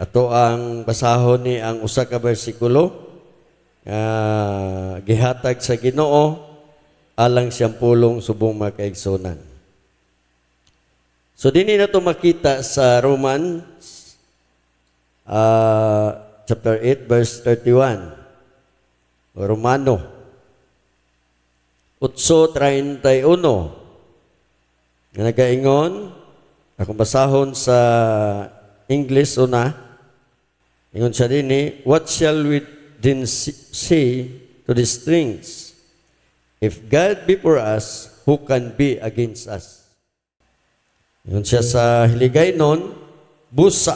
Ato ang basahon ni ang usa ka bersikulo gihatag sa Ginoo alang siyang pulong subong mga kaigsunan. So dinhi nato makita sa Romans chapter 8 verse 31. Romano 8:31 nga nagaingon, akong basahon sa English una. Ingon siya din what shall we then say to these things? If God be for us, who can be against us? Ingon siya sa hiligay nun, busa.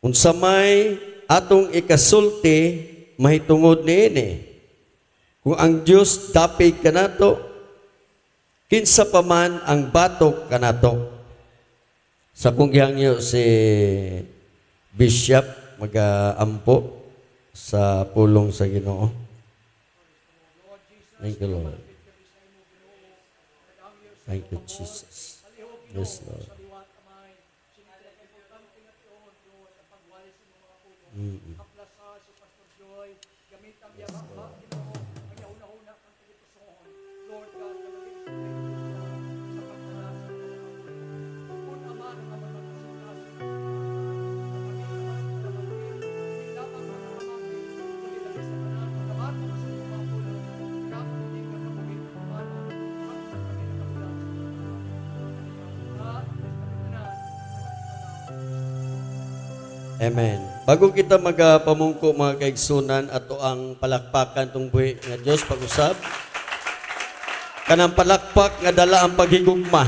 Unsa may atong ikasulti, mahitungod niini. Kung ang Diyos dapig kanato, kinsa pa man ang batok kanato. Sa kung gihangyo si Bishop mag-ampo sa pulong sa Ginoo. Thank you, Lord. Thank you, Jesus. Yes, Lord. Amen. Bago kita magpamungko mga kaigsunan, ato ang palakpakan tong buhi nga Dios pag-usab. Kanang palakpak nga dala ang paghigugma.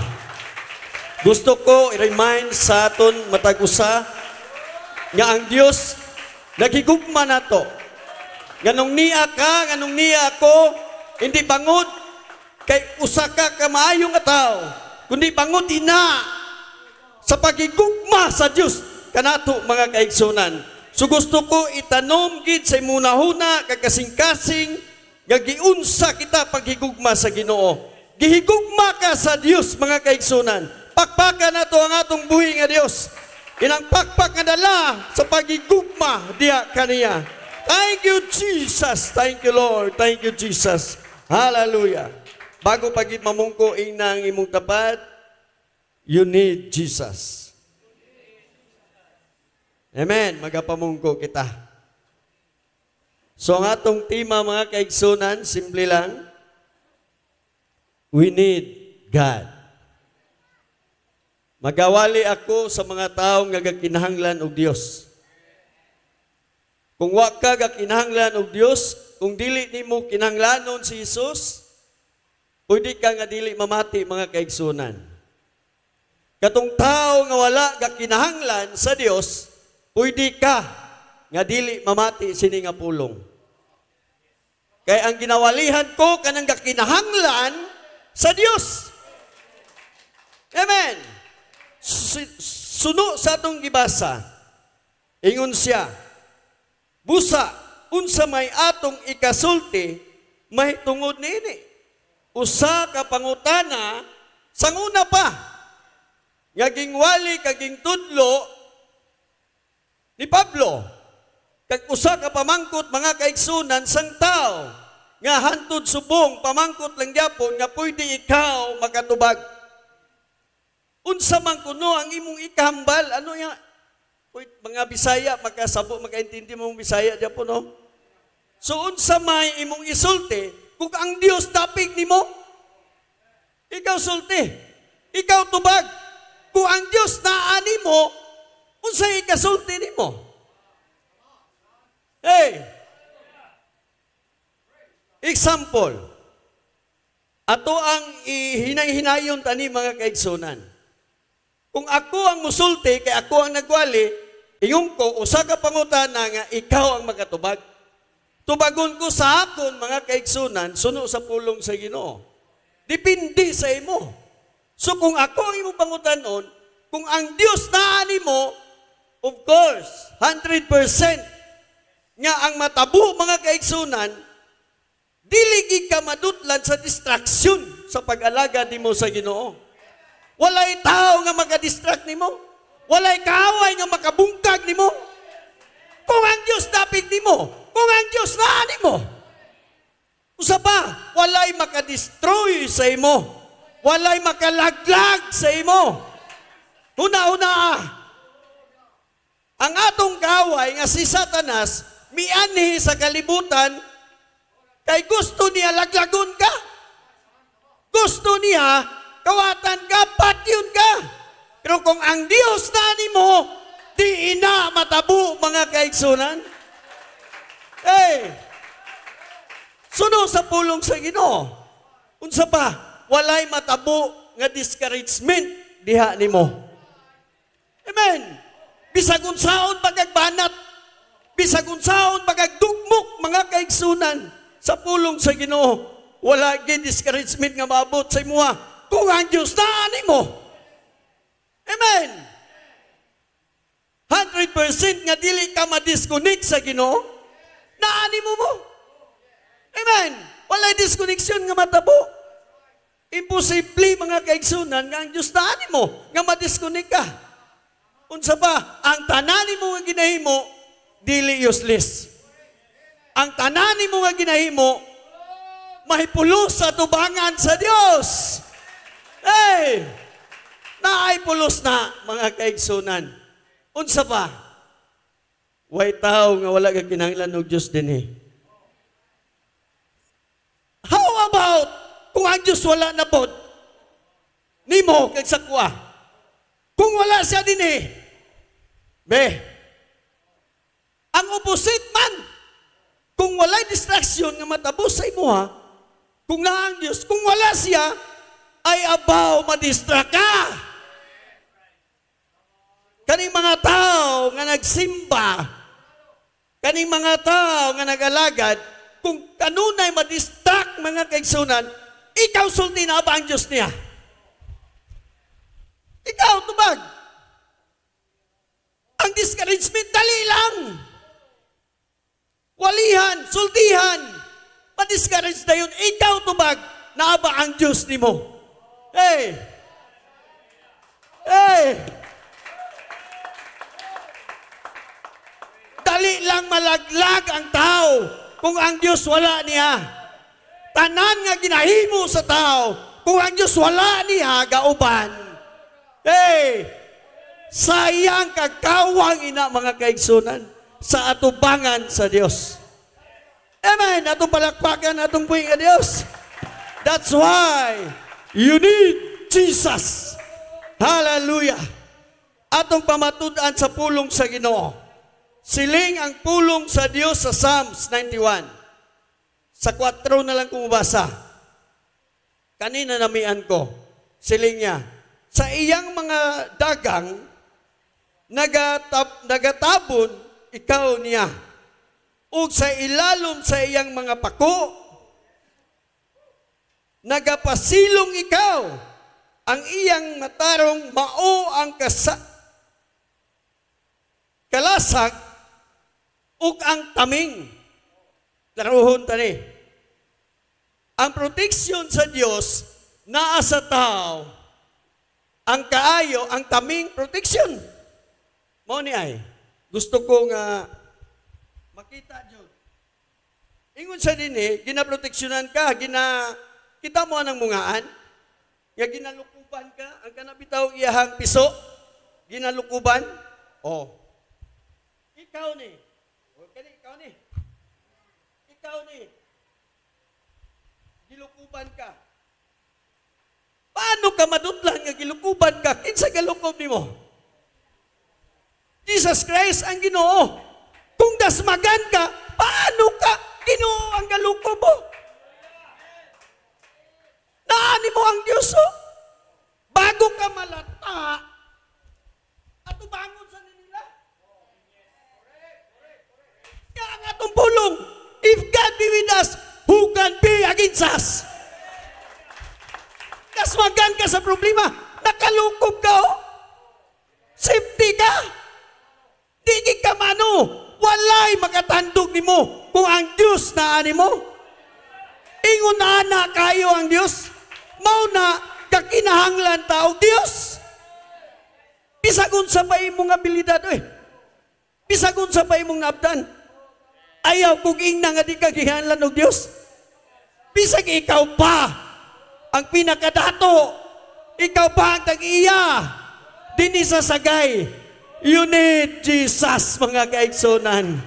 Gusto ko i-remind sa aton matag-usa nga ang Dios naghigugma nato. Ganong niya ka, ganong niya ako, hindi bangod kay usa ka maayo nga tao, kundi bangod ina sa paghigugma sa Dios kanato mga kaigsunan. So gusto ko itanom gid sa imunahuna kagkasing-kasing nga giunsa kita paghigugma sa Ginoo. Gihigugma ka sa Dios mga kaigsunan. Pakpakan nato ang atong buhi nga Dios. Inang pakpak nga dala sa paghigugma diha kaniya. Thank you Jesus. Thank you Lord. Thank you Jesus. Hallelujah. Bago pagit mamungko inang imong tapat, you need Jesus. Amen. Magapamungko kita. So, ang atong tema mga kaigsunan, simple lang, we need God. Magawali ako sa mga taong nga kinahanglan og Dios. Kung wa ka kinahanglan og Dios, kung dili nimo kinahanglanon si Jesus, pwede ka nga dili mamati mga kaigsunan. Katong tao nga wala kinahanglan sa Dios, pwede ka nga dili mamati sini nga pulong. Kaya ang ginawalihan ko kanang kinahanglan sa Dios. Amen. Suno sa atong gibasa. Ingon siya, busa unsa may atong ikasulti mahitungod niini. Usa ka pangutana sanguna pa nga gingwali kaging tudlo ni Pablo, kag usa ka pamangkot mga kaigsunan sang tao nga hantud subong pamangkot lang gyapon nga pwede ikaw makatubag. Unsa man kuno ang imong ikahambal, ano ya? Mga Bisaya makasabo makaintindi mo Bisaya gyapon no? So unsa may imong isulti kung ang Dios dapig nimo? Ikaw sulti, ikaw tubag. Kung ang Dios naa nimo, unsay ikasulti nimo? Hey! Example. Ato ang hinay-hinayon tani mga kaigsunan. Kung ako ang musulti, kay ako ang nagwali, ingon ko, usa ka pangutana nga ikaw ang makatubag. Tubagon ko sa akon mga kaigsunan, suno sa pulong sa Ginoo. Depende sa imo. So kung ako ang imong pangutanon, kung ang Dios naa nimo, of course, 100% nga ang matabo mga kaigsunan, dili ka madutlan sa distraction sa pag-alaga nimo sa Ginoo. Walay tao nga makadistract nimo. Walay kaaway nga makabungka matandog nimo. Kung ang Dios dapig nimo, kung ang Dios naa nimo. Usa pa, walay makadestroy sa imo. Walay makalaglag sa imo. Huna-huna, ang atong kaway nga si Satanas mianhi sa kalibutan kay gusto niya laglagon ka. Gusto niya kawatan ka, patyon ka. Pero kung ang Dios na nimo, di ina matabo mga kaigsunan. Suno sa pulong sa Ginoo. Unsa pa, walay matabo nga discouragement diha nimo. Amen. Bisag unsaon pagagbanat, bisag unsaon pagagdugmok mga kaigsunan sa pulong sa Ginoo, wala gyud discouragement nga maabot sa imo kung ang Dios naa nimo. Amen. 100% nga dili ka ma-disconnect sa Ginoo, naa nimo mo. Amen. Wala disconnection nga matabo. Imposible mga kaigsunan nga ang Dios naa nimo nga ma-disconnect ka. Unsa ba, ang tanan nimo nga ginahimo dili useless. Ang tanan nimo nga ginahimo mahipulos sa tubangan sa Dios. Naay pulos na mga kaigsunan. Unsa pa? Way tao nga wala ka kinahanglan og Dios dinhi. How about kung ang Dios wala na pod nimo kag sa kuha? Kung wala siya dinhi, ang opposite man, kung walay distraction nga matabo sa imo kung na ang Diyos, kung wala siya, ay abaw madistract ka. Kaning mga tao nga nagsimba, kaning mga tao nga nagalagad, kung kanunay madistract mga kaigsunan, ikaw sulti na ba ang Diyos niya? Ikaw, tubag. Ang discouragement, dali lang. Walihan, sultihan, ma-discourage na yun. Ikaw, tubag, na ba ang Diyos ni mo? Dali lang malaglag ang tao kung ang Diyos wala niya. Tanan nga ginahimo sa tao, kung ang Diyos wala niya, gauban. Sayang kagkawang ina mga kaigsunan sa atubangan sa Dios. Amen. Atong palakpakan, atong buhing nga Dios. That's why you need Jesus. Hallelujah. Atong pamatud-an sa pulong sa Ginoo. Siling ang pulong sa Dios sa Psalms 91. Sa 4 na lang kumabasa. Kanina namian ko. Siling niya. Sa iyang mga dagang, nagatabon ikaw niya. Ug sa ilalom sa iyang mga pako, nagapasilong ikaw. Ang iyang matarong mao ang kalasag ug ang taming. Laruhon tani. Ang proteksyon sa Dios naa sa tao. Ang kaayo, ang taming proteksyon. Mao ni ay. Gusto ko nga makita jud. Ingon sa dinhi, ginaproteksyonan ka, kita mo anang mungaan. Nga ginalukuban ka, ang kanabitaw iyahang piso, ginalukuban. Ikaw ni. Ikaw ni. Gilukuban ka. Paano ka madutlan nga gilukuban ka? Kinsa galukob nimo? Jesus Christ ang Ginoo. Kung dasmagan ka, paano ka Ginoo ang galukob mo? Naani mo ang Diyos bago ka malata at ubangon sa nila. Kaya ang atong pulong, if God be with us, who can be against us? Dasmagan ka sa problema, nakalukob ka safety ka. Di ka mano, walay makatandog nimo kung ang Diyos na ani mo. Ingon na kayo ang Diyos. Mao na kakinahanglan tao Diyos. Bisag unsa pa imong abilidad Bisag unsa pa imong naabdan. Ayaw kung ingna nga di ka gihanlan og Dios. Bisag ikaw pa ang pinakadato. Ikaw pa ang tag-iya. Dini sa sagay. You need Jesus, mga kaigsunan.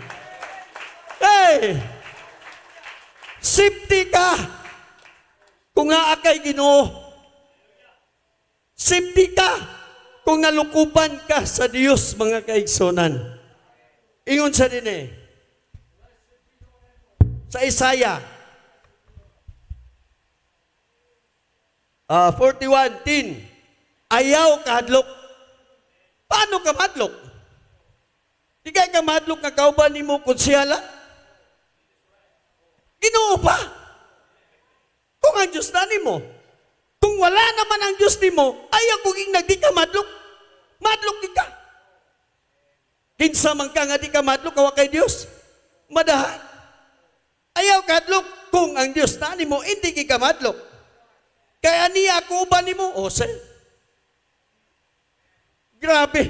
Hey! Safety ka. Kung nga akay Ginoo. Safety ka. Kung nalukupan ka sa Diyos, mga kaigsunan. Ingon sa din sa Isaiah 41:10, ayaw kahadlok. Paano ka madlok? Di ka madlok nga kauban ni mo konsyala? Ginoo pa. Kung ang Diyos na ni mo, kung wala naman ang Diyos ni mo, ayaw kung nagdi ka madlok. Madlok di ka. Kinsa man ka nga di ka madlok, kawa kay Diyos. Madahan. Ayaw kadlok kung ang Diyos na ni mo, hindi ka madlok. Kaya niya ako ba ni mo? O, sir. Grabe.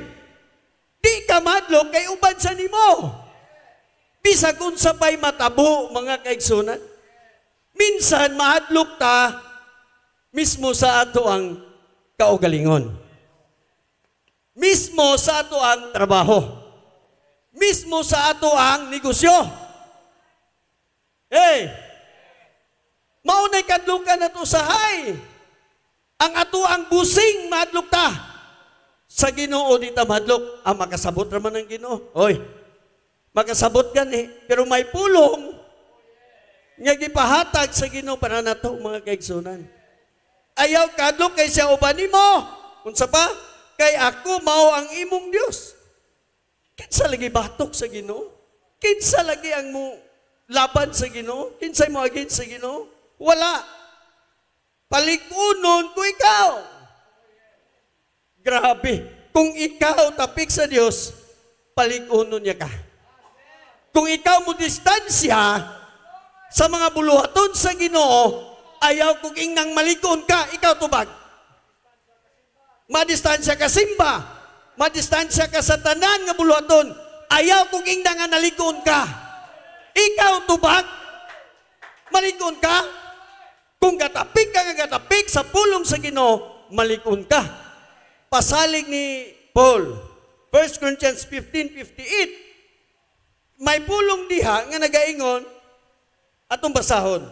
Di ka madlok kay uban sa ni mo. Bisag unsa pa'y matabo, mga kaigsunan. Minsan, mahadlok ta mismo sa ato ang kaugalingon. Mismo sa ato ang trabaho. Mismo sa ato ang negosyo. Hey! Maunay kadlukan na to sa hay. Ang ato ang busing mahadlok ta. Sa Ginoo di ta mahadlok. Makasabot naman ang Ginoo. Oy, makasabot gani. Pero may pulong nga gipahatag sa Ginoo para nato, mga kaigsunan. Ayaw kadlok kay siya uban nimo. Unsa pa? Kay ako mao ang imong Dios. Kinsa lagi batok sa Ginoo? Kinsa lagi ang mo laban sa Ginoo? Kinsay mo agin sa Ginoo? Wala. Palikunon ko ikaw. Grabe. Kung ikaw tapik sa Diyos, palikunon niya ka. Kung ikaw mo distansya sa mga buluhaton sa Ginoo, ayaw kung ingnang malikon ka, ikaw tubag. Madistansya ka simba. Madistansya ka sa tanan nga buluhaton, ayaw kung ingnang nga nalikon ka. Ikaw tubag. Malikon ka. Kung gatapik ka nga gatapik sa pulong sa Ginoo, malikon ka. Pasalig ni Paul, 1 Corinthians 15:58, may pulong diha nga nagaingon atong basahon.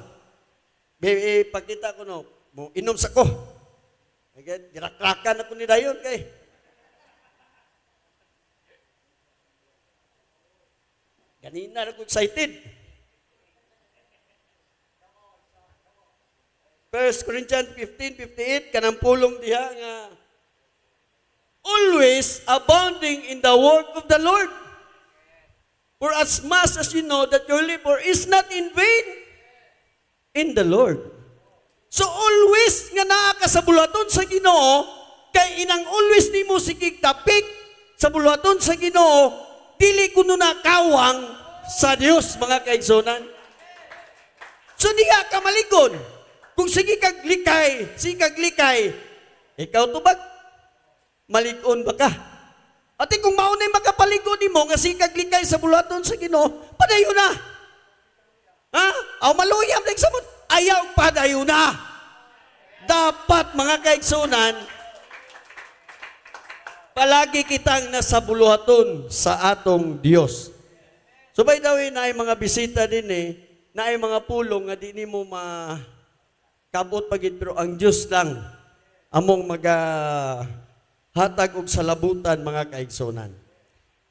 Pagkita ko no, inom sa ko. Dirakrakan ako ni dayon kay. Ganina ako excited. 1 Corinthians 15:58, kanang pulong diha nga, always abounding in the work of the Lord. For as much as you know that your labor is not in vain in the Lord. So always nga naa ka sa buluhaton sa Ginoo, kay inang always nimo sikig tapik sa buluhaton sa Ginoo, dili kuno na kawang sa Dios, mga kaigsunan. So diha ka malikon. Kung sige kag likay, ikaw tubag, malikon ba ka? At kung maunay makapalikon nimo nga sige kag likay sa buluhaton sa Ginoo, padayon na. Ha? Aw maluyam lang sa mut. Ayaw padayon na. Dapat, mga kaigsunan, palagi kitang nasa buluhaton sa atong Dios. So by the way, na ay mga bisita din na ay mga pulong nga di nimo kabot pagid, pero ang Diyos lang among hatag og salabutan, mga kaigsunan.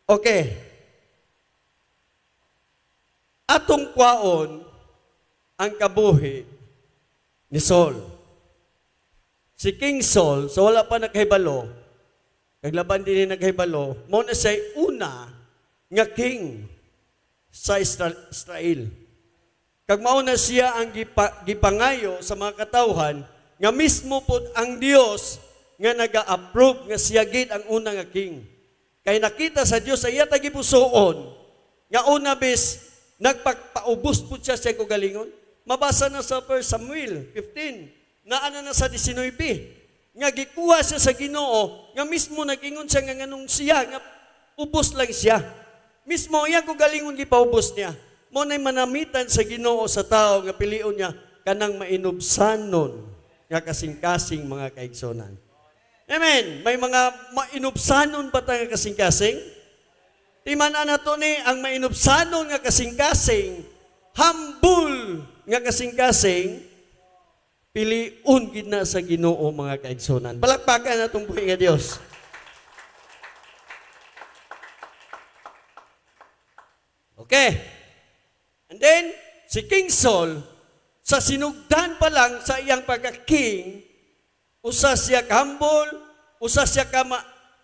Okay. Atong kwaon ang kabuhi ni Saul. Si King Saul, so wala pa naghibalo, kaglaban din naghibalo, mo na siya una nga king sa Israel. Kag mauna siya ang gipangayo sa mga katawhan nga mismo po ang Dios nga naga-approve nga siya gid ang una nga king. Kay nakita sa Dios sa iya tagipusoon nga una bis nagpapaubos po siya sa kagalingon. Mabasa na sa 1 Samuel 15, naana na sa 19, nga gikuha siya sa Ginoo nga mismo nagingon siya nga nganong siya nga ubos lang siya. Mismo iya ko galingon gipaubos niya. Mo nay manamitan sa Ginoo sa tao nga pilion niya kanang mainubsanon nga kasing-kasing mga kaigsonan. Amen. May mga mainubsanon pa ta nga kasing-kasing. Timan-an nato ni ang mainubsanon nga kasing-kasing, humble nga kasing-kasing, piliun gid na sa Ginoo mga kaigsonan. Palakpakan natong buhi nga Dios. Okay. And then, si King Saul, sa sinugdan pa lang sa iyang pagka-king, usa siya humble, usa siya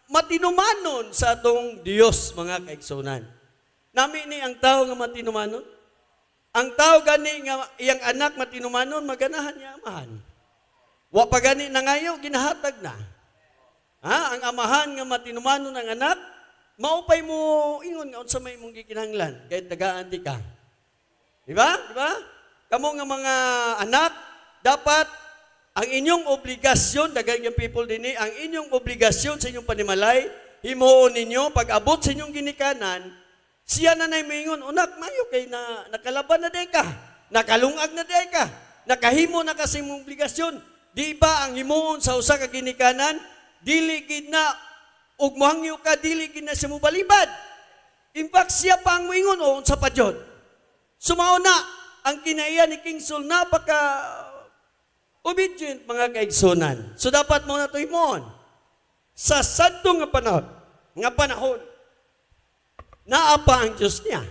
matinumanon sa atong Dios, mga kaigsonan. Nami ni ang tao nga matinumanon? Ang tao gani nga iyang anak matinumanon, maganahan niya amahan. Wa pa gani na ngayo, ginahatag na. Ha? Ang amahan nga matinumanon ng anak, maupay mo, ingon nga, unsa may mong gikinahanglan, kahit tagaan di ka. Diba? Diba? Kamo nga mga anak, dapat ang inyong obligasyon, dagay yung people din ang inyong obligasyon sa inyong panimalay, himuon ninyo, pag abot sa inyong ginikanan, siya na na'y maingon, unak, mayo kay na nakalaban na day ka, nakalungag na day ka, nakahimo na kasi mong obligasyon. Di ba ang himuon sa usa ka ginikanan, dili gid na ug mohangyo ka, dili gid na siya mo balibad. In fact, siya pa ang moingon o unsa pa jud. Sumao na ang kinaiya ni King Saul, napaka obedient mga kaigsonan. So dapat mo na ito himon. Sa sadto nga panahon, naapa ang Diyos niya.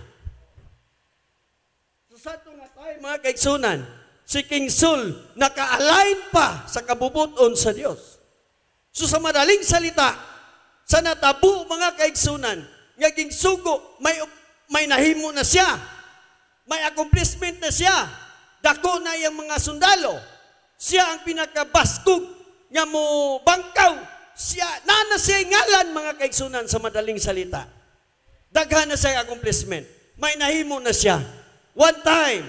Sa sadto nga tayo mga kaigsonan, si King Saul naka-align pa sa kabubuton sa Diyos. So sa madaling salita, sa natabo mga kaigsonan, ngaging sugo, may nahimo na siya, may accomplishment na siya, dako na yung mga sundalo, siya ang pinakabaskog nga mo bangkaw, siya, na siya ngalan mga kaigsunan sa madaling salita. Daghan na siya accomplishment. May nahimo na siya. One time,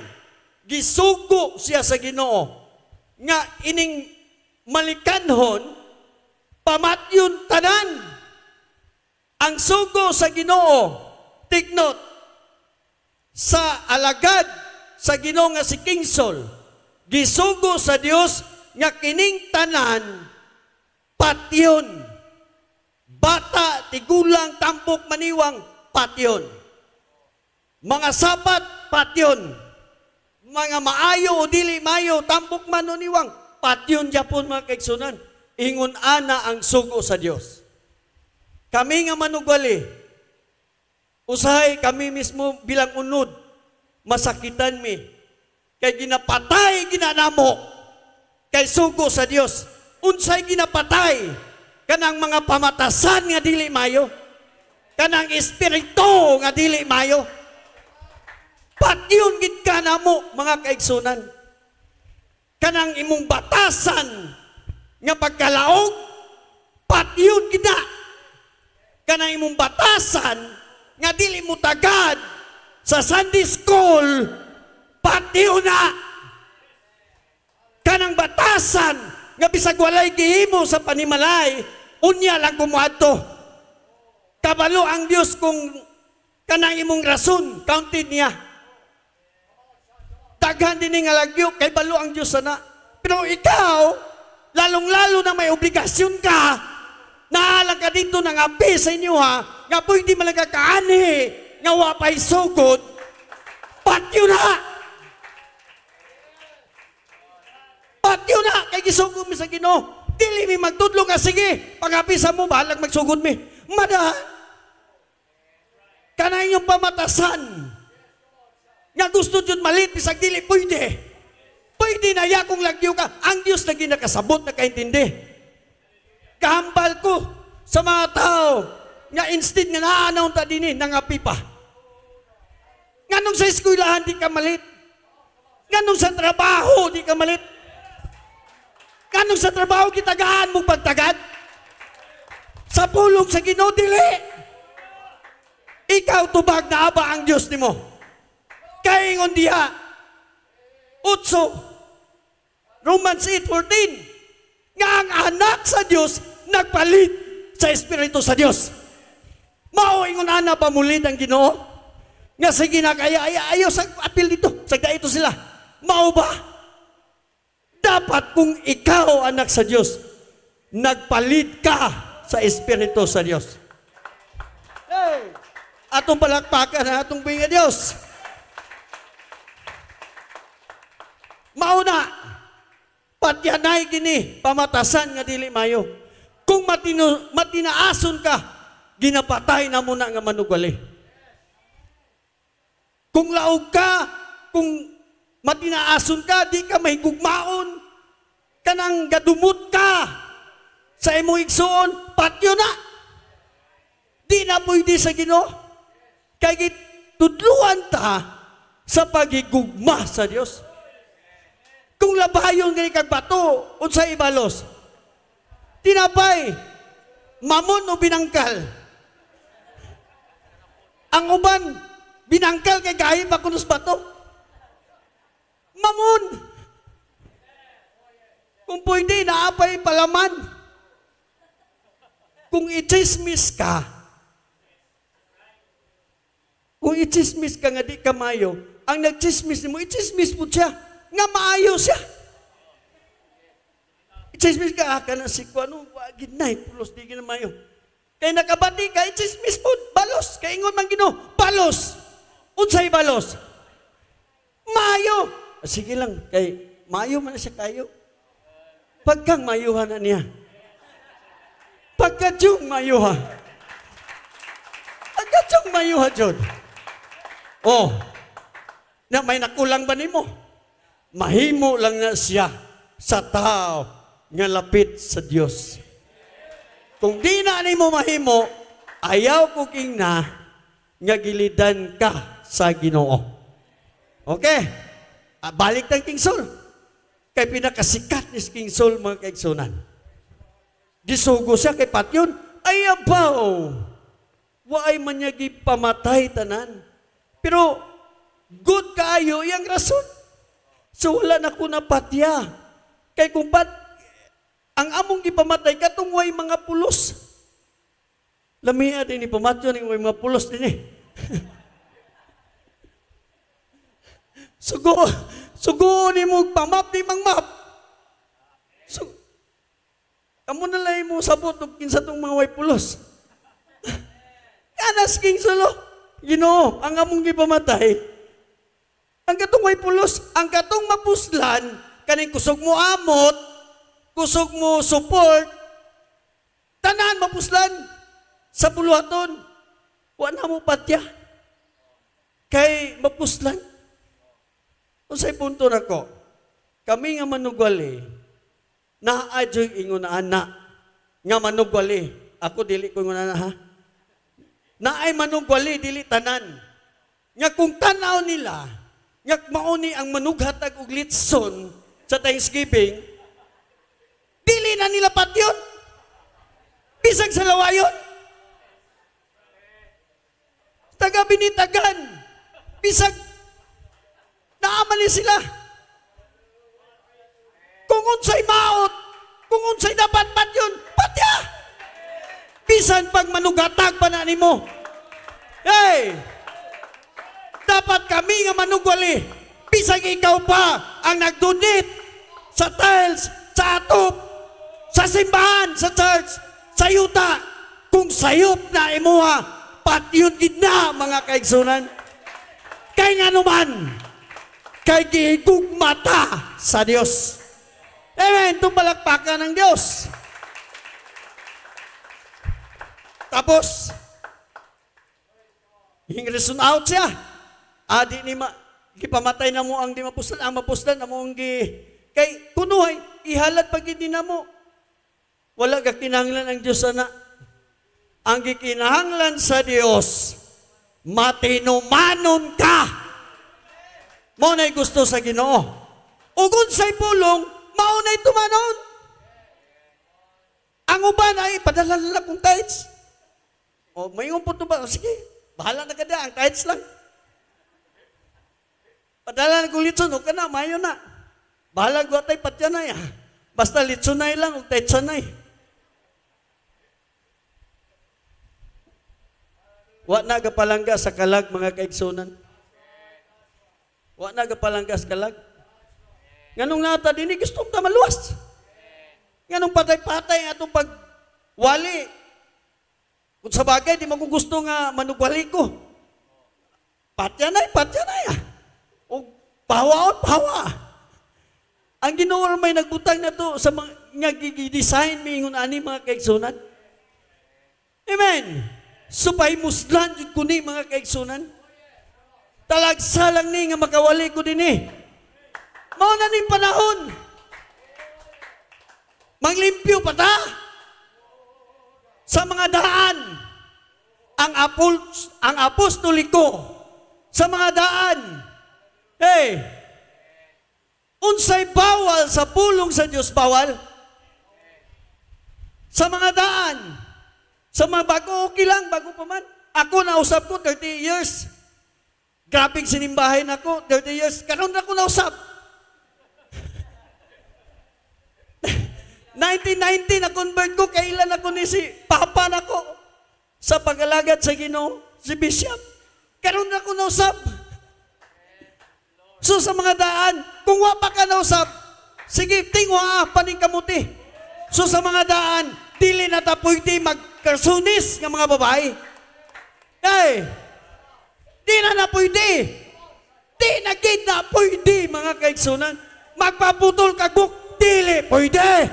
gisugo siya sa Ginoo nga ining malikanhon, pamatyon tanan. Ang sugo sa Ginoo, take note, sa alagad sa Ginoo nga si King Saul, gisugo sa Dios nga kining tanan patyon. Bata, tigulang, tampok, maniwang, patyon. Mga sapat, patyon. Mga maayo o dili maayo, tampok man o niwang, patyon Japon mga kaigsunan. Ingon ana ang sugo sa Dios. Kami nga manugali, usahay kami mismo bilang unod, masakitan mi. Kay ginapatay, ginanamo. Kay sugo sa Dios. Unsay ginapatay? Kanang mga pamatasan nga dili mayo. Kanang espiritu nga dili mayo. Patyon gid ka namo, mga kaigsunan. Kanang imong batasan nga pagkalaog, patyon gid na. Kanang imong batasan nga dili mo tagad sa Sunday school, patyon na. Kanang batasan nga bisag walay gihimo sa panimalay, unya lang kumuadto. Kabalo ang Dios kung kanang imong rason, counted niya. Daghan din nga lagyo, kay balo ang Dios sana. Pero ikaw, lalong-lalo na may obligasyon ka, naalang ka dito ng api sa inyo ha, nga pwede malagakaani, nga wapay sugod, patyo na! Patyo na! Kay gisugod mi sa Ginoo. Dili mi magtudlo nga, sige, pag-apisa mo, bahalag magsugod mi. Madahan! Kanay yung pamatasan, nga gusto dyan malit, bisag dili, pwede. Pwede na ya kung lagyo ka. Ang Diyos na ginakasabot na kaintindi. Kahambal ko sa mga tao nga instead nga naanaw ta din nangapi pa. Nganong sa eskwelahan di ka malit. Nganong sa trabaho di ka malit. Nganong sa trabaho kitagaan mong pagtagad. Sa pulong sa Ginoo dili. Ikaw tubag na aba ang Diyos nimo. Kaingon diha. Utso. Romans 8:14. Nga ang anak sa Diyos nagpalit sa Espiritu sa Diyos. Mao ingon ana pamulid ang Ginoo. Nga sige na kaya ayaw sa apil dito. Sagda ito sila. Mao ba? Dapat kung ikaw anak sa Diyos, nagpalit ka sa Espiritu sa Diyos. Hey! Atong palakpakan na atong binga Diyos. Mao na. Patyanay gini, pamatasan nga dili mayo. Kung matinaason ka, ginapatay na muna nga manugali. Kung laog ka, kung matinaason ka, di ka may gugmaon, kanang gadumot ka sa imong igsoon, patyo na. Di na pwede sa Ginoo. Kaya tudluan ta sa pagigugma sa Diyos. Kung labayon gani kag bato, unsay ibalos? Tinapay, mamon o binangkal. Ang uban, binangkal kay gahi pa kunos bato. Mamon. Kung pwede, naapay palaman. Kung i-chismis ka, nga di ka mayo, ang nag-chismis mo, i-chismis mo siya, nga maayo siya. I-chismis ka, ka na si Kuano, wagin na, pulos di ka na mayo. Kaya nakabati ka, i-chismis mo, balos, kaya ingon man Ginoo, balos. Unsay balos? Mayo. Sige lang, kay mayo man na siya kayo. Pagkang mayuhan na niya. Pagkadyong mayuha. Pagkadyong mayuha, John. Oh, na may nakulang ba nimo? Mahimo lang na siya sa tao nga lapit sa Dios. Kung di na nimo mahimo, ayaw ko king na nga gilidan ka sa Ginoo. Okay? Balik tang King Saul. Kay pinakasikat ni King Saul mga kaigsunan. Gisugo siya kay Patyon. Ay abaw! Waay man niya gipamatay tanan. Pero good kaayo iyang rason. So wala na ko napatya. Kay kung ang among gipamatay katong way mga pulos. Lamia din ni pamatyo ning way mga pulos din eh. Sugo ni mo pamap di mang map. Kamu na lang mo sabot og kinsa tong mga way pulos. Kanas King Solo. Ginoo, ang among gipamatay. Ang katong way pulos, ang katong mapuslan, kaning kusog mo amot, kusog mo support, tanan mapuslan sa puluhaton. Wa na mo patya. Kay mapuslan. Unsay punto nako? Kami nga manugwali, naadyoy ingon na ana nga manugwali. Ako dili ko ingon na ha. Naay manugwali dili tanan. Nga kung tanaw nila, nga mauni ang manughatag og litson sa Thanksgiving, dili na nila patyon. Bisag sa lawayon. Taga binitagan. Bisag naamali sila. Kung unsay maot, kung unsay dapat patyon, patya. Bisan pag manughatag pa na nimo. Hey! Dapat kami nga manugwali. Bisag ikaw pa ang nagdonate sa tiles, sa atop, sa simbahan, sa church, sa yuta. Kung sayop na imuha, patyon gid na mga kaigsunan. Kay nga naman, kay gihigugmata sa Dios. Amen. Itong palakpakan ng Diyos. Tapos, hing-reason out siya. Adi ni gipamatay na mo ang di mapuslan. Ang mapuslan na mo ang kay kunuhay, ihalat pag hindi na mo. Wala ka kinahanglan ang Diyos na. Ang gikinahanglan sa Diyos, matinumanon ka. Mo na'y gusto sa Ginoo. Ugod sa'y pulong, maunay tumanon. Ang uban ay padala lang kong tides. O may umpot ba? Sige, bahala na kada, ang tides lang. Padala na kong litson, o ka na, mayo na. Bahala ko atay patya na ya. Basta litson na lang, o tides na Wa na gapalangga sa kalag mga kaigsunan. Wa na gapalangga sa kalag. Nganong nata dinhi gusto ta maluwas. Nganong patay-patay atong pagwali. Kung sa bagay di mo gusto nga manugwali ko. Patya na. O pahawa. Ang Ginoo may nagbutang na to sa mga gidesign mingon ani mga kaigsunan. Amen. So pahimuslan jud ko ni mga kaigsunan. Talagsa lang ni nga makawali ko dinhi. Mao na ning panahon. Manglimpyo pa ta sa mga daan. Ang apostoliko sa mga daan. Hey, unsay bawal sa pulong sa Dios bawal? Sa mga daan. Sa mga bago, okay lang, bago pa man. Ako nausap ko, 30 years. Grabing sinimbahin ako, 30 years. Karoon na ako nausap. 1990, na-convert ko, kailan ako ni si Papa na ko sa pag-alagad sa Ginoo, si Bishop. Karoon na ako nausap. So sa mga daan, kung wa pa ka nausap, sige, tingwa, paning kamuti. So sa mga daan, dili na ta pwede magkarsunis ng mga babae. Hey, di na pwede. Di na gid na pwede, mga kaigsunan. Magpaputol kaguk, dili pwede.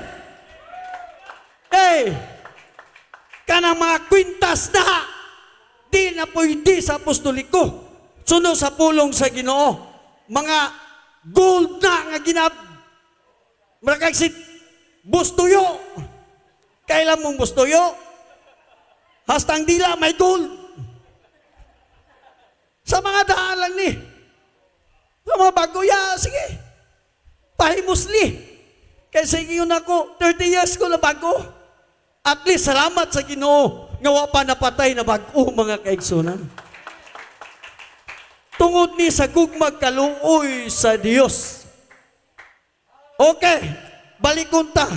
Hey, kanang mga kwintas na, di na pwede sa apostoliko. Suno sa pulong sa Ginoo. Mga gold na nga ginab. Marakagsit, bustuyo. Kailan mong bustuyo? Hastang dila may gold. Sa mga daan lang ni. Sa mga bago, sige. Pahimusli. Kasi yun ako, 30 years ko na bago. At least, salamat sa Ginoo. Nga pa napatay na bago, mga kaigsunan. Tungod ni sa gugmag kaluoy sa Dios. Okay, balikon ta.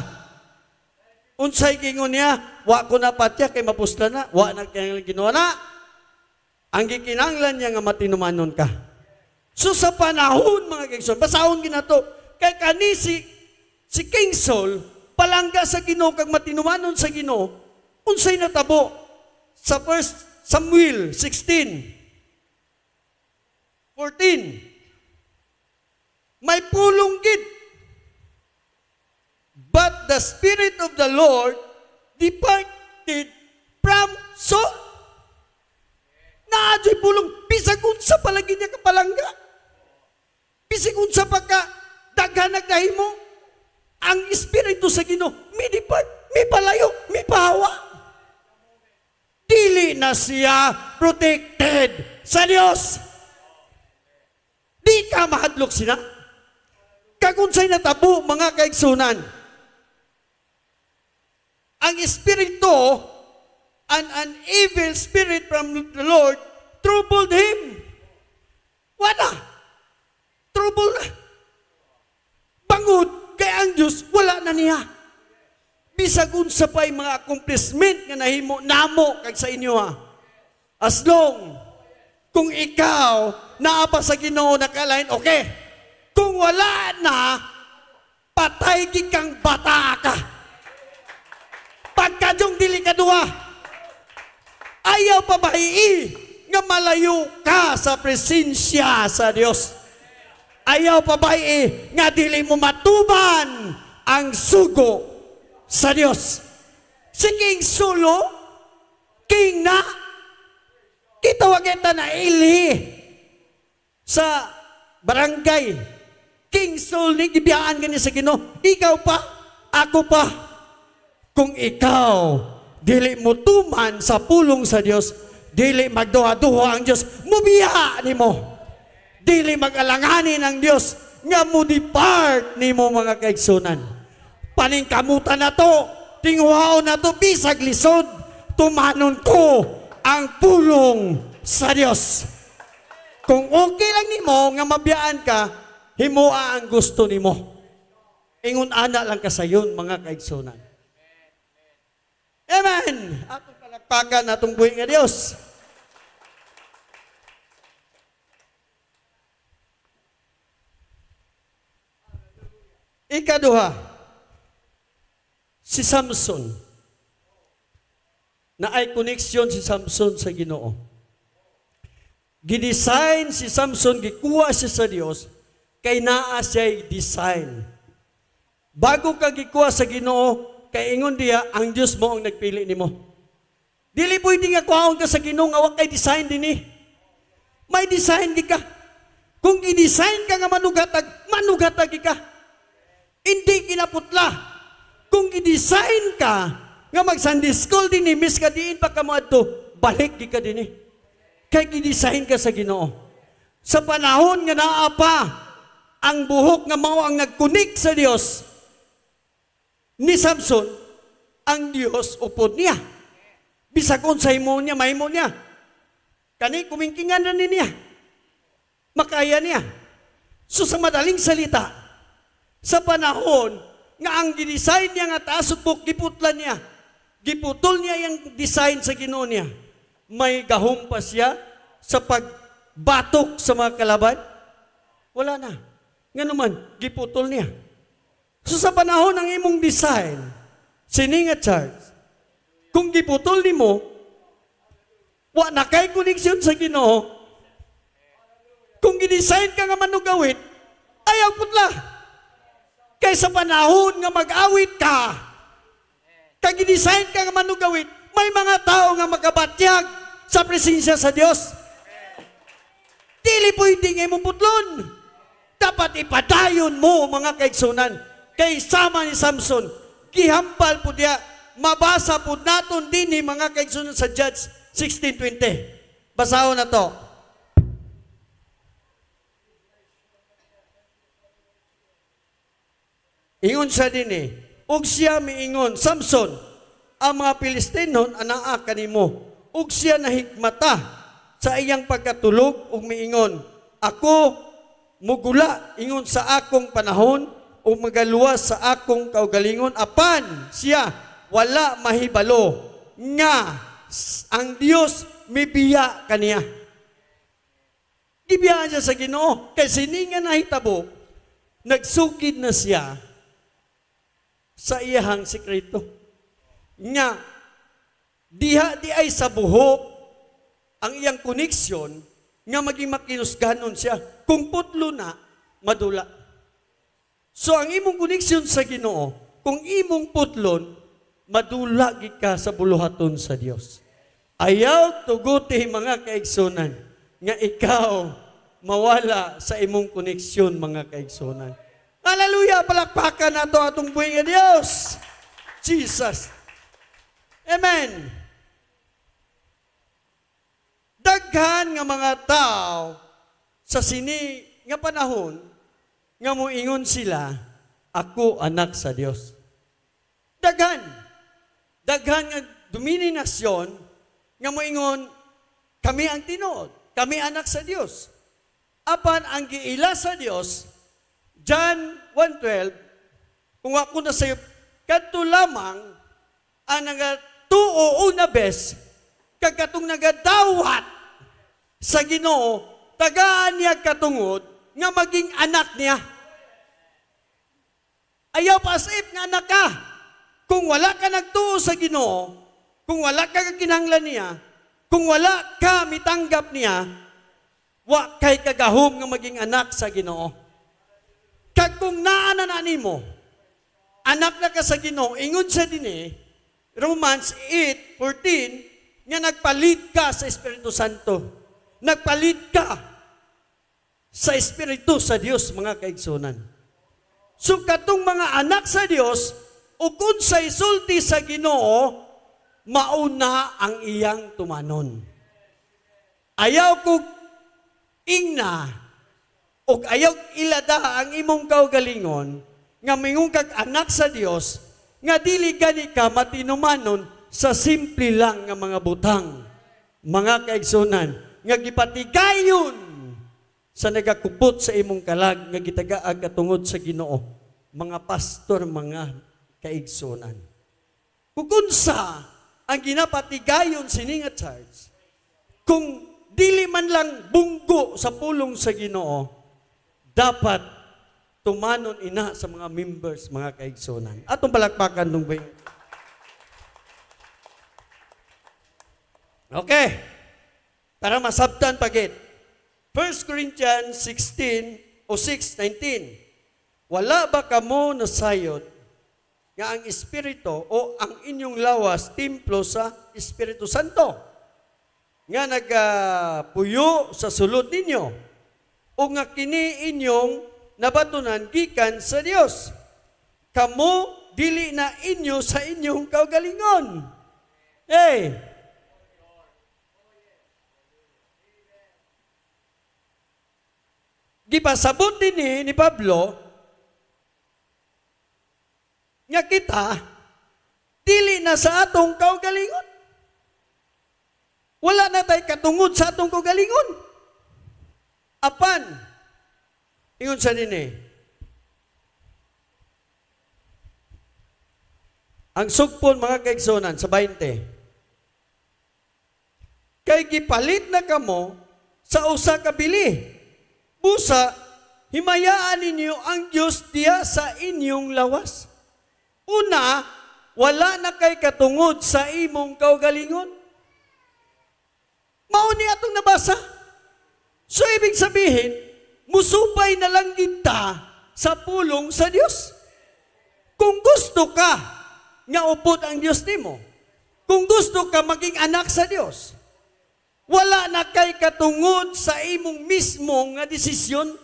Unsay gingon niya, wa ko na patya kay mapusla na, wa na kay ginawa na. Ang gikinanglan niya nga matinumanon ka. So sa panahon mga King Saul, basahon ginato, kay kani si King Saul, palangga sa Ginoo kag matinumanon sa Ginoo, unsay natabo sa 1 Samuel 16:14. May pulong gid. But the Spirit of the Lord departed from Saul. Naadyo'y pulong, bisag unsa palagi niya kapalangga. Bisag unsa pagka daghan nagdahimo. Ang Espiritu sa Ginoo, may depart, may palayo, may pahawa. Dili na siya protected sa Dios. Di ka mahadlok sina. Kagunsay natabo mga kaigsunan. Ang espiritu and an evil spirit from the Lord troubled him. Wala. Trouble na. Bangod kay ang Diyos, wala na niya. Bisag unsa pa'y mga accomplishment nga nahimo namo kag sa inyo ha. As long kung ikaw naapa sa Ginoo nakalain, okay. Kung wala na, patay gid kang bata ka. Pagkadyong dili ka duha, ayaw pa ba nga malayo ka sa presensya sa Dios? Ayaw pa ba nga dili mo matuban ang sugo sa Dios? Si King Sulo, king na, kitawageta na ili sa barangay. King Saul ni gibiyaan gani sa Ginoo. Ikaw pa, ako pa. Kung ikaw dili mo tuman sa pulong sa Dios, dili magduha-duha ang Dios, mubiya nimo. Dili mag-alanganin ang Dios nga mo depart nimo mga kaigsunan. Paningkamutan na to, tinghuaon na to, bisag lisod, tumanon ko ang pulong sa Dios. Kung okay lang nimo nga mabiyaan ka, himoa ang gusto nimo. Ingon ana lang ka sayon mga kaigsunan. Amen. Atong palakpakan atong buhi nga Dios. Ikaduha, si Samson. Na ay koneksyon si Samson sa Ginoo. Gidesign si Samson, gikuha siya sa Dios, kay naa siya design. Bago ka gikuha sa Ginoo, kay ingon diya, ang Dios mo ang nagpili nimo. Dili pwede nga kuhaon ka sa Ginoo nga wa kay design dinhi. May design di ka. Kung i-design ka nga manugatag ka. Hindi kinaputla. Kung i-design ka nga mag-Sunday school dinhi, miss ka diin pa ka mo adto, balik di ka dinhi. Kay i-design ka sa Ginoo. Sa panahon nga naa pa ang buhok nga mao ang nagkunik sa Dios ni Samson, ang Dios upod niya. Bisag unsay mo niya, mahimo niya. Kani kumingkingan na niya. Makaya niya. So sa madaling salita, sa panahon nga ang gidesign niya nga taas ug buk giputlan niya, giputol niya yung design sa Ginoo niya, may gahom pa siya sa pagbatok sa mga kalaban? Wala na. Nga naman, giputol niya. So sa panahon ng imong design, sininga Charles, kung giputol ni mo, wa na kay koneksyon sa Ginoo, kung gidesign ka nga manugawit, ayaw putla. Kay sa panahon nga mag-awit ka, kag gidesign ka nga manugawit, may mga tao nga magabatyag sa presensya sa Dios. Dili pwede nga imong putlon. Dapat ipadayon mo, mga kaigsunan. Kay sama ni Samson, gihampal po diya, mabasa po naton din ni mga kaigsunan sa Judges 16:20. Basahon na to. Ingon siya din ug siya miingon, Samson, ang mga Pilistinon anaa kanimo, ug siya nahigmata sa iyang pagkatulog ug miingon, ako mugula ingon sa akong panahon ug magaluwas sa akong kaugalingon, apan siya wala mahibalo nga ang Dios mibiya kaniya. Gibiyaan siya sa Ginoo kay sininga nahitabo, nagsugid na siya sa iyahang sikreto. Nga, di ay sa buhok ang iyang koneksyon nga maging makinusganon siya. Kung putlo na, madula. So, ang imong koneksyon sa Ginoo, kung imong putlon, madula ka sa buluhaton sa Dios. Ayaw tuguti mga kaigsunan nga ikaw mawala sa imong koneksyon, mga kaigsunan. Hallelujah! Palakpakan na ito atong buhay nga Diyos. Jesus. Amen. Daghan nga mga tao sa sini nga panahon nga moingon sila, ako anak sa Dios. Daghan. Daghan nga dominasyon nga moingon, kami ang tinuod, kami anak sa Dios. Apan ang giila sa Dios, John 1:12, kung ako na sa'yo, kadto lamang ang nagatuo una bes, kagkatong nagadawat sa Ginoo, tagaan niya katungod, nga maging anak niya. Ayaw pa as if nga anak ka. Kung wala ka nagtuo sa Ginoo, kung wala ka kinahanglan niya, kung wala ka mitanggap niya, wa kay kagahom nga maging anak sa Ginoo. Kag kung naana na nimo, anak na ka sa Ginoo, ingon sa dinhi, Romans 8:14, nga nagpalit ka sa Espiritu Santo. Nagpalit ka sa Espiritu sa Dios, mga kaigsunan. So katong mga anak sa Dios, ug unsay sulti sa Ginoo, mauna ang iyang tumanon. Ayaw ko ingna ug ayaw ilada ang imong kaugalingon nga mingon kag anak sa Dios nga dili gani ka matinumanon sa simple lang nga mga butang, mga kaigsunan nga gipatigayon sa nagakupot sa imong kalag nga gitagaag katungod sa Ginoo, mga pastor, mga kaigsunan. Kung unsa ang ginapatigayon sininga Charles, kung dili man lang bunggo sa pulong sa Ginoo, dapat tumanon ina sa mga members, mga kaigsunan. Atong palakpakan nung buhay. Okay. Para masabtan pagit. 1 Corinthians 16 o 6:19. Wala ba kamo nasayod nga ang Espiritu o ang inyong lawas templo sa Espiritu Santo nga nagapuyo sa sulod ninyo o nga kini inyong nabatunan gikan sa Dios. Kamo dili na inyo sa inyong kaugalingon. Hey! Gipasabot din ni Pablo nga kita dili na sa atong kaugalingon. Wala na tayo katungod sa atong kaugalingon. Apan, ingon sa din ang sugpon mga kaigsunan sa 20. Kay gipalit na kamo sa usa ka bili. Busa, himayaan ninyo ang Diyos diya sa inyong lawas. Una, wala na kay katungod sa imong kaugalingon. Mauni atong nabasa. So, ibig sabihin, musupay na lang kita sa pulong sa Diyos. Kung gusto ka, nga upod ang Diyos nimo. Kung gusto ka maging anak sa Diyos, wala na kay katungod sa imong mismo nga desisyon.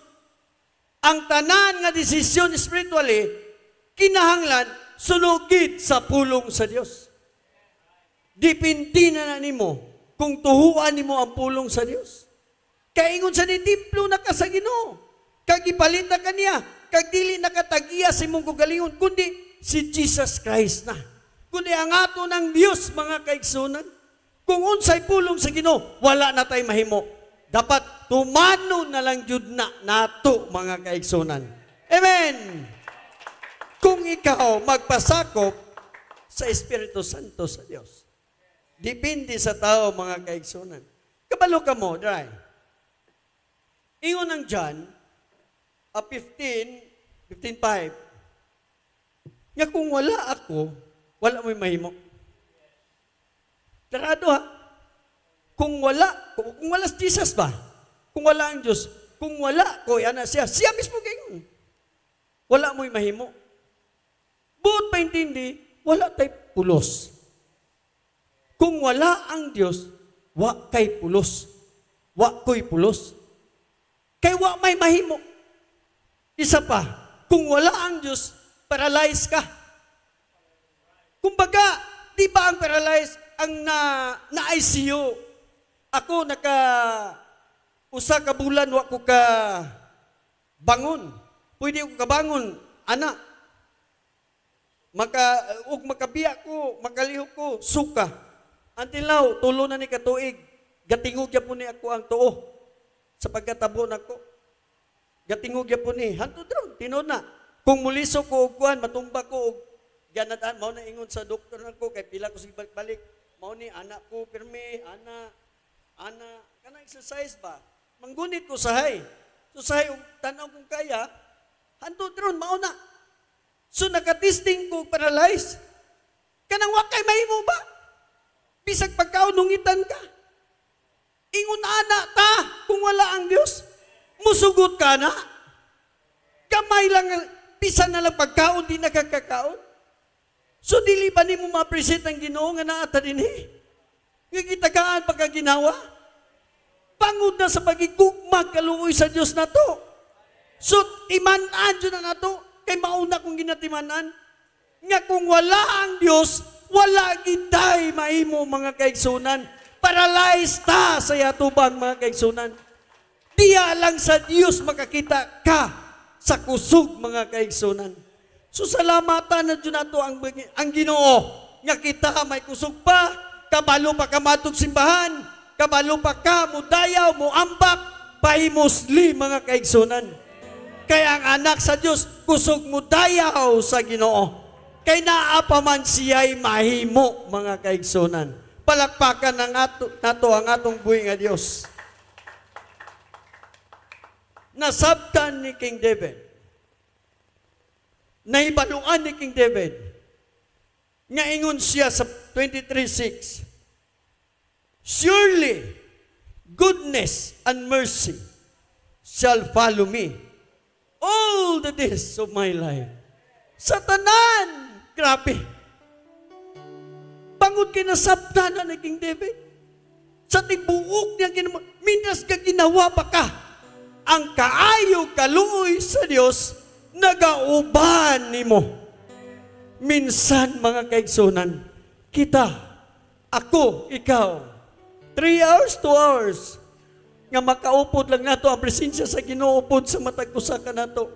Ang tanan nga desisyon spiritually, kinahanglan sunugid sa pulong sa Dios. Dipindi na nimo kung tuhuan nimo ang pulong sa Dios. Kay ingon sa ni templo na ka sa Ginoo. Kag ipalit na kaniya, kag dili nakatagiya sa imong kaugalingon kundi si Jesus Christ na. Kundi ang ato ng Dios, mga kaigsunan. Kung unsay pulong sa Ginoo, wala na tay mahimo. Dapat tumano na lang jud na nato, mga kaigsunan. Amen. Kung ikaw magpasakop sa Espiritu Santo sa Dios, depende sa tao, mga kaigsunan. Kabalo ka mo, dry. Ingon ng John 15:5. Nga kung wala ako, wala mo'y mahimo. Tarado ha? Kung wala si Jesus ba? Kung wala ang Diyos, kung wala ko, yan na siya mismo kayo. Wala mo'y mahimo. Buot pa intindi, wala tay pulos. Kung wala ang Diyos, wa kay pulos. Wa ko'y pulos. Kay wa may mahimo. Isa pa, kung wala ang Diyos, paralyzed ka. Kumbaga, di ba ang paralyzed, ang na-ICU, ako usa ka bulan, wa ko ka bangon. Pwede ko kabangon, anak. Makabiya ko, makalihok ko, suka. Until now, tulo na ni katuig, gatingog ya po ni ako ang tuo. Sa pagkatabo na ko. Gatingog ya po ni, hanto dron, tinon na. Kung muliso ko og kuan, matumba ko og ganadaan, mao na ingon sa doktor nako kay pila ko sige balik. Mao ni anak ko pirmi, ana kana exercise ba? Manggunit ko sahay. So sahay og tan-aw kung kaya, hanto dron mao na. So nakatesting ko paralyzed. Kanang wa kay mahimo ba? Bisag pagkaunungitan ka. Ingon ana ta kung wala ang Dios, musugot ka na. Kamay lang, bisan na lang pagkaon, di nakakakaon. So, dili ba ni mo ma-appreciate ang Ginoo nga naata din Nga kitagaan pagkaginawa? Pangod na sa pagigugmag kaluoy sa Diyos na to. So, timanan dyan na to. Kay mauna kong ginatimanan. Nga kung wala ang Diyos, wala giday maimo, mga kaigsunan. Paralyzed ta sa yatubang, mga kaigsunan. Diya lang sa Diyos makakita ka sa kusog, mga kaigsunan. So salamatan na dyan nato ang Ginoo. Nga kita may kusog pa, kabalo pa ka matog simbahan, kabalo pa ka mudayaw, muambak, pahimosli, mga kaigsunan. Kaya ang anak sa Diyos, kusog mudayaw sa Ginoo. Kay naapa man siya'y mahimo, mga kaigsunan. Palakpakan ng nato ang atong buhi nga Diyos. Nasabtan ni King David. Naibaluan ni King David. Nga ingon siya sa 23:6. Surely, goodness and mercy shall follow me all the days of my life. Sa tanan, grabe. Bangod kinasabtanan ni King David. Sa tibuok niya, minas ka ginawa pa ka. Ang kaayo kaluoy sa Dios nagauban nimo. Minsan mga kaigsunan, kita, ako, ikaw, 3 hours, 2 hours, nga makaupod lang nato ang presensya sa Ginoo upod sa matag usa ka nato.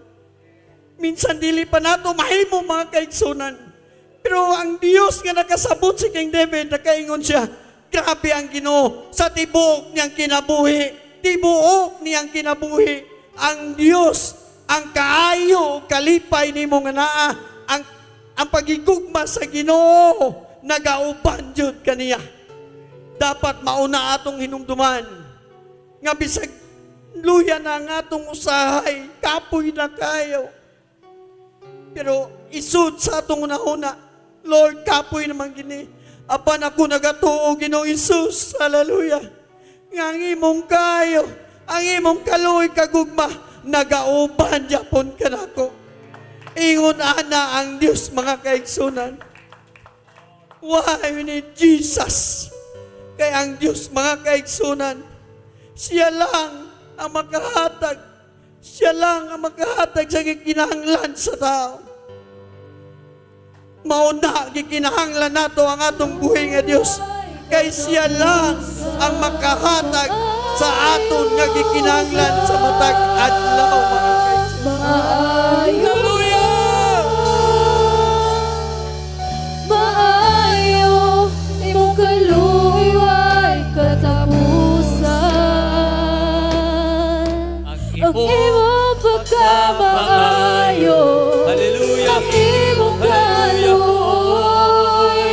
Minsan dili pa nato mahimo mga kaigsunan. Pero ang Dios nga nakasabot si King David, nakaingon siya, grabe ang Ginoo sa tibuok niyang kinabuhi. Tibuok niyang kinabuhi. Ang Dios, ang kaayo, kalipay nimo nga naa, ang pagigugma sa Ginoo, nagauban jud kaniya. Dapat mauna atong hinumduman. Nga bisag luya na ang atong usahay, kapoy na kayo. Pero isud sa atong una-una, Lord, kapoy naman gini. Apan ako nagatuo, Ginoo Isus, hallelujah. Nga ang imong kayo, ang imong kaluoy kagugma, nagauban japon ka nako. Ingon ana ang Dios mga kaigsunan. Why we need Jesus? Kaya ang Dios mga kaigsunan, siya lang ang makahatag. Siya lang ang makahatag sa gikinahanglan sa tao. Mauna, gikinahanglan nato ang atong buhay nga Dios. Kay siya lang ang makahatag sa aton nga gikinahanglan sa matag adlaw mga kaigsunan. Maayo, imong kaluoy ay katapusan. Ang imong pagkamaayo, hallelujah. ang imong kaluoy,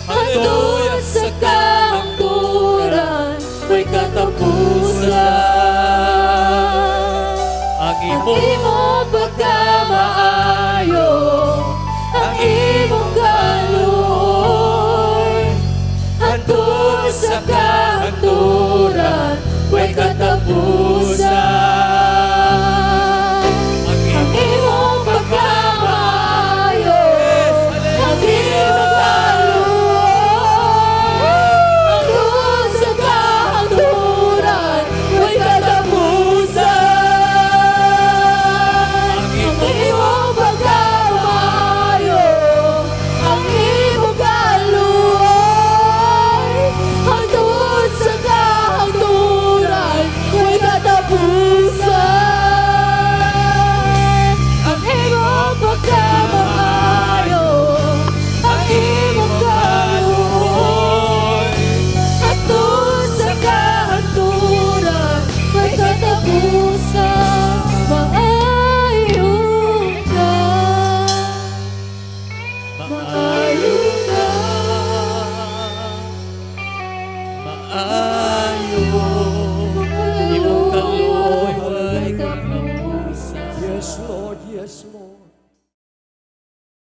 hangtod sa kahangturan, may katapusan. Ang Imong pagkamaayo, ang imong kaluoy, hangtod sa kahangturan, may katapusan. Ang imong pagkamaayo, ang imong kaluoy, hangtod sa kahangturan, may katapusan. Ang imong pagkamaayo, ang imong kaluoy, hangtod sa kahangturan, may katapusan. Ang imong pagkamaayo, ang imong kaluoy, hangtod sa kahangturan, may katapusan. Maayo ka, maayo ka,